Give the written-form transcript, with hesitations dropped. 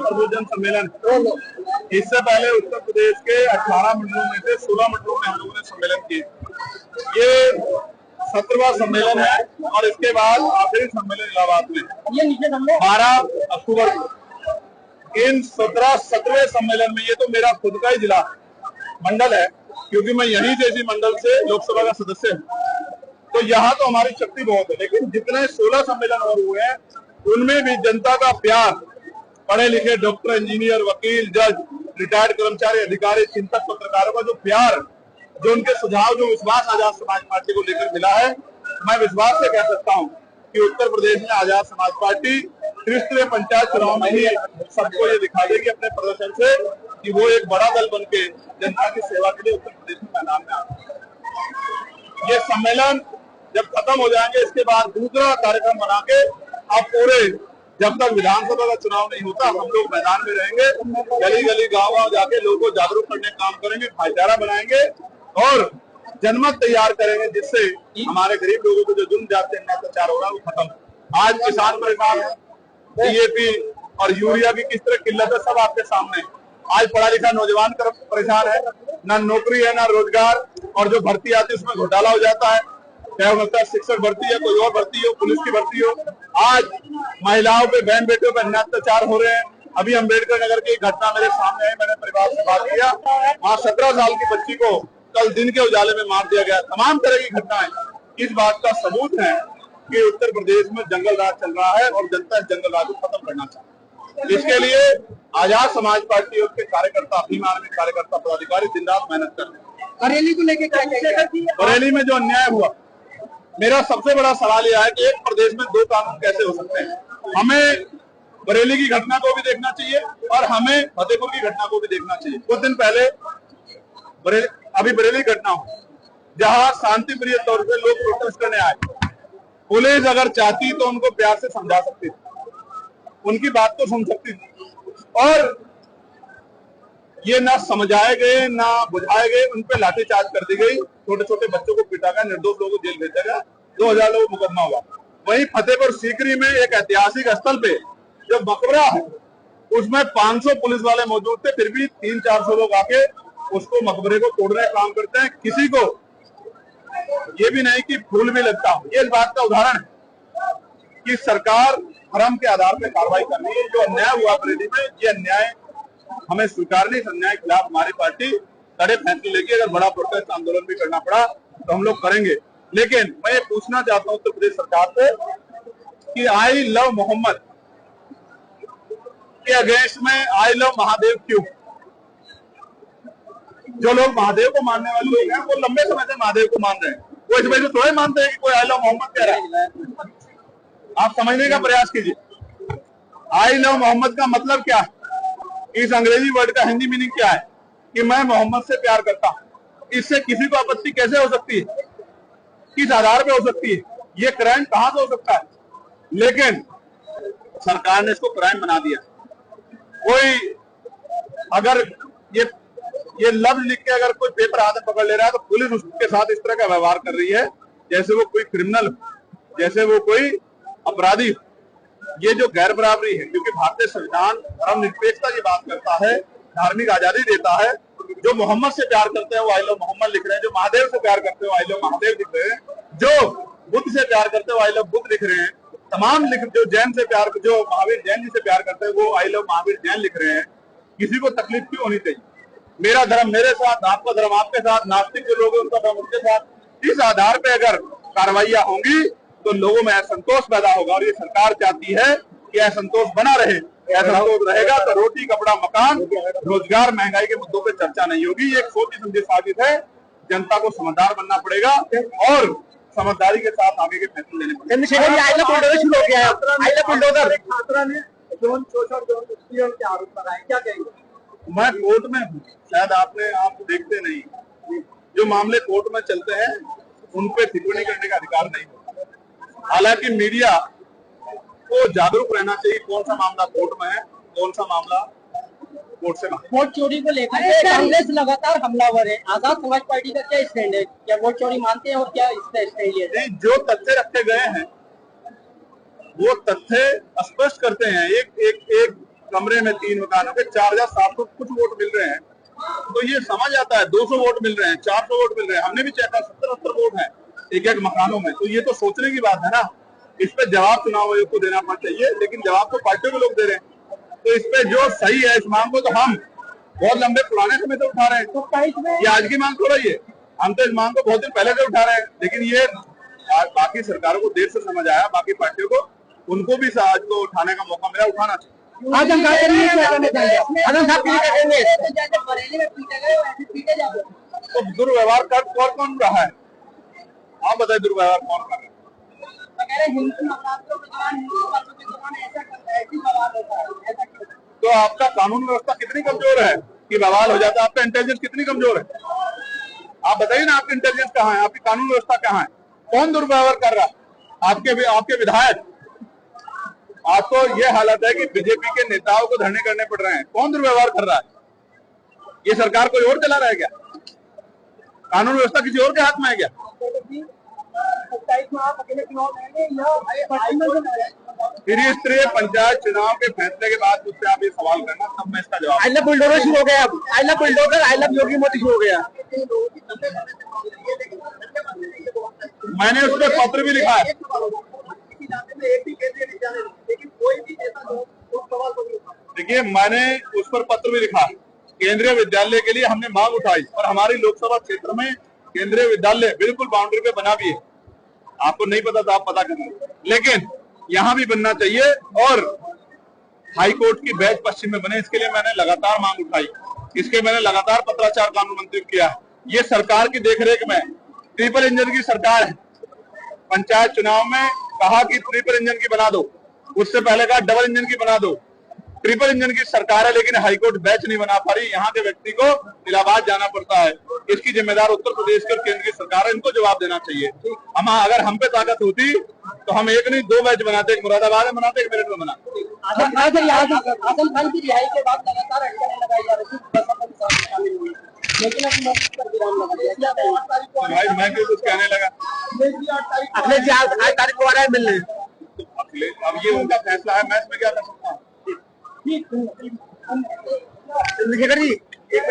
सर्वजन सम्मेलन। इससे पहले उत्तर प्रदेश के 18 मंडलों में से 16 मंडलों में हम लोगों ने सम्मेलन किए। ये 17वां सम्मेलन है और इसके बाद आखिरी सम्मेलन इलाहाबाद में 12 अक्टूबर को। इन 17वें सम्मेलन में, ये तो मेरा खुद का ही जिला मंडल है क्योंकि मैं यहीं से इसी मंडल से लोकसभा का सदस्य हूँ, तो यहाँ तो हमारी शक्ति बहुत है। लेकिन जितने 16 सम्मेलन और हुए हैं उनमें भी जनता का प्यार, पढ़े लिखे डॉक्टर, इंजीनियर, वकील, जज, रिटायर्ड कर्मचारी, अधिकारी, चिंतक, पत्रकारों का जो प्यार, जो उनके सुझाव, जो विश्वास आजाद समाज पार्टी को लेकर मिला है, मैं विश्वास से कह सकता हूँ कि उत्तर प्रदेश में आजाद समाज पार्टी त्रिस्तरीय पंचायत चुनाव में ही सबको ये दिखा देगी अपने प्रदर्शन से कि वो एक बड़ा दल बन के जनता की सेवा के लिए उत्तर प्रदेश में मैदान में आता है। ये सम्मेलन जब खत्म हो जाएंगे इसके बाद दूसरा कार्यक्रम बना के अब पूरे, जब तक विधानसभा का चुनाव नहीं होता, हम लोग मैदान में रहेंगे, गली गली गाँव गाँव जाके लोगों को जागरूक करने का काम करेंगे, भाईचारा बनाएंगे और जनमत तैयार करेंगे जिससे हमारे गरीब लोगों को जो जुल्म जाते हैं, अत्याचार हो रहा है वो खत्म। आज किसान परेशान है, डीएपी और यूरिया की किस तरह किल्लत है सब आपके सामने। आज पढ़ा लिखा नौजवान परेशान है, ना नौकरी है ना रोजगार, और जो भर्ती आती है उसमें घोटाला हो जाता है, चाहे वो लगता है शिक्षक भर्ती है, कोई और भर्ती हो, पुलिस की भर्ती हो। आज महिलाओं पे, बहन बेटियों पे अत्याचार हो रहे हैं। अभी अम्बेडकर नगर की घटना मेरे सामने है, मैंने परिवार से बात किया, वहाँ 17 साल की बच्ची को कल दिन के उजाले में मार दिया गया। तमाम तरह की घटनाएं इस बात का सबूत है कि उत्तर प्रदेश में जंगल राज चल रहा है और जनता इस जंगल राज को खत्म करना चाहती है। इसके लिए आजाद समाज पार्टी और उसके कार्यकर्ता, अभिमान में कार्यकर्ता, पदाधिकारी दिन रात मेहनत कर रहे हैं। बरेली को लेकर क्या कहेंगे? बरेली में जो अन्याय हुआ, मेरा सबसे बड़ा सवाल यह है कि एक प्रदेश में 2 कानून कैसे हो सकते हैं। हमें बरेली की घटना को भी देखना चाहिए और हमें फतेहपुर की घटना को भी देखना चाहिए। कुछ दिन पहले अभी बरेली घटना हो जहां शांति प्रिय तौर से लोग प्रोटेस्ट करने आए, पुलिस अगर चाहती तो उनको प्यार से समझा सकती थी, उनकी बात तो सुन सकती थी, और ये ना समझाए गए ना बुझाए गए, उन पे लाठीचार्ज कर दी गई, छोटे छोटे बच्चों को पीटा गया, निर्दोष लोगों को जेल भेजा गया, 2000 लोगों को मुकदमा हुआ। वहीं फतेहपुर सीकरी में एक ऐतिहासिक स्थल पे जो मकबरा है उसमें 500 पुलिस वाले मौजूद थे, फिर भी 300-400 लोग आके उसको, मकबरे को तोड़ने का काम करते हैं। किसी को ये भी नहीं कि फूल भी लगता हो। ये इस बात का उदाहरण है कि सरकार धर्म के आधार पर कार्रवाई कर रही है। जो अन्याय हुआ बरेली में, ये अन्याय हमें स्वीकार नहीं। इस अन्याय के खिलाफ हमारी पार्टी कड़े फैसले लेगी। अगर बड़ा प्रोटेस्ट आंदोलन भी करना पड़ा तो हम लोग करेंगे। लेकिन मैं ये पूछना चाहता हूं उत्तर प्रदेश सरकार से कि आई लव मोहम्मद के अगेंस्ट में आई लव महादेव क्यों? जो लोग महादेव को मानने वाले लोग हैं वो लंबे समय से महादेव को मान रहे हैं, वो इस वजह से थोड़े मानते हैं कि कोई आई लव मोहम्मद कह रहा है। आप समझने का प्रयास कीजिए, आई लव मोहम्मद का मतलब क्या है? इस अंग्रेजी वर्ड का हिंदी मीनिंग क्या है कि मैं मोहम्मद से प्यार करता हूं। इससे किसी को आपत्ति कैसे हो सकती है? किस आधार पे हो सकती है? ये क्राइम कहां से हो सकता है? लेकिन सरकार ने इसको क्राइम बना दिया। कोई अगर ये लफ्ज लिख के अगर कोई पेपर हाथ में पकड़ ले रहा है तो पुलिस उसके साथ इस तरह का व्यवहार कर रही है जैसे वो कोई क्रिमिनल, जैसे वो कोई अपराधी। ये जो गैर बराबरी है, क्योंकि भारतीय संविधान धर्मनिरपेक्षता की बात करता है, धार्मिक आजादी देता है। जो मोहम्मद से प्यार करते हैं वो आई लव मोहम्मद लिख रहे हैं, जो महादेव से प्यार करते हैं वो आई लव महादेव लिख रहे हैं, जो बुद्ध से प्यार करते हैं वो आई लव बुद्ध लिख रहे हैं, तमाम जो जैन से प्यार, जो महावीर जैन जी से प्यार करते हैं वो आई लव महावीर जैन लिख रहे हैं। किसी को तकलीफ क्यों होनी चाहिए? मेरा धर्म मेरे साथ, आपका धर्म आपके साथ, नास्तिक जो लोग हैं उनका धर्म उनके साथ। इस आधार पर अगर कार्रवाइयां होंगी तो लोगों में असंतोष पैदा होगा, और ये सरकार चाहती है कि असंतोष बना रहे। असंतोष रहेगा तो रोटी, कपड़ा, मकान, रोजगार, महंगाई के मुद्दों पे चर्चा नहीं होगी। ये एक सोची समझी साजिश है। जनता को समझदार बनना पड़ेगा और समझदारी के साथ आगे के फैसले लेने पड़ेंगे। मैं कोर्ट में हूँ, शायद आप देखते नहीं, जो मामले कोर्ट में चलते हैं उन पे टिप्पणी करने का अधिकार नहीं होता। हालांकि मीडिया को जागरूक रहना चाहिए कौन सा मामला कोर्ट में है, कौन सा मामला कोर्ट से बाहर। वोट चोरी को लेकर कांग्रेस लगातार हमलावर है, आजाद समाज पार्टी का क्या स्टैंड है? क्या वोट चोरी मानते हैं और क्या इसका स्टैंड है? जो तथ्य रखे गए हैं वो तथ्य स्पष्ट करते हैं। एक कमरे में 3 मकानों के 4,700 कुछ वोट मिल रहे हैं। तो ये समझ आता है 200 वोट मिल रहे हैं, 400 वोट मिल रहे हैं। हमने भी चेक 70-80 वोट है एक एक मकानों में। तो ये तो सोचने की बात है ना। इस पे जवाब चुनाव आयोग को देना चाहिए, लेकिन जवाब तो पार्टियों के लोग दे रहे हैं। तो इस पे जो सही है, इस मांग को तो हम बहुत लंबे पुराने समय से उठा रहे हैं। ये आज की मांग थोड़ा ही है, हम तो इस मांग को बहुत दिन पहले से उठा रहे हैं। लेकिन ये बाकी सरकारों को देर से समझ आया, बाकी पार्टियों को, उनको भी आज को उठाने का मौका मिला, उठाना चाहिए। आज हम क्या करेंगे, क्या करना चाहेंगे? आजम साहब क्या करेंगे? जैसे बरेली में पीटे गए वैसे पीटे जाओ। तो दुर्व्यवहार कर कौन रहा है? आप बताए दुर्व्यवहार कौन कर रहा है? हिंदू नवरात्रों के दौरान, हिंदू पर्व के दौरान ऐसी बवाल होता है, ऐसा क्यों? तो आपका कानून व्यवस्था कितनी कमजोर है कि बवाल हो जाता है? आपका इंटेलिजेंस कितनी कमजोर है? आप बताइए ना, आपकी इंटेलिजेंस कहाँ है? आपकी कानून व्यवस्था कहाँ है? कौन दुर्व्यवहार कर रहा है? आपके विधायक। आपको ये हालत है कि बीजेपी के नेताओं को धरने करने पड़ रहे हैं। कौन दुर्व्यवहार कर रहा है? ये सरकार कोई और चला रहा है क्या? कानून व्यवस्था किसी और के हाथ में है क्या? त्रिस्तरीय पंचायत चुनाव के फैसले के बाद मुझसे आप ये सवाल करना, तब मैं इसका जवाब। आई लव बुलडोजर शुरू हो गया, अब I love bulldozer, I love Yogi Modi शुरू हो गया। मैंने उस पर पत्र भी लिखा है। देखिए, मैंने उस पर पत्र भी लिखा है। केंद्रीय विद्यालय के लिए हमने मांग उठाई और हमारी लोकसभा क्षेत्र में केंद्रीय विद्यालय बिल्कुल बाउंड्री पे बना भी है। आपको नहीं पता तो आप पता करना, लेकिन यहाँ भी बनना चाहिए और हाई कोर्ट की बेंच पश्चिम में बने, इसके लिए मैंने लगातार मांग उठाई। इसके मैंने लगातार पत्राचार कानून मंत्री को किया। ये सरकार की देखरेख में ट्रिपल इंजन की सरकार है। पंचायत चुनाव में कहा कि ट्रिपल इंजन की बना दो, उससे पहले कहा डबल इंजन की बना दो। ट्रिपल इंजन की सरकार है, लेकिन हाईकोर्ट बेंच नहीं बना पा रही। यहाँ के व्यक्ति को इलाहाबाद जाना पड़ता है। इसकी जिम्मेदार उत्तर प्रदेश की और केंद्र की सरकार है, इनको जवाब देना चाहिए। अगर हम पे ताकत होती तो हम एक नहीं 2 बैच बनाते, एक मुरादाबाद में बनाते, एक मेरठ में बनाते। आजम खान की रिहाई के बाद लगातार अटकलें लगाई जा रही थी, शामिल हुई, लेकिन अब मौके पर विराम लगा दिया। भाई मैं क्यों कुछ कहने लगा? अगले 8 तारीख को आ रहा है मिलने। अब ये उनका फैसला है, मैं इसमें क्या कर सकता हूँ? चंद्रशेखर जी, एक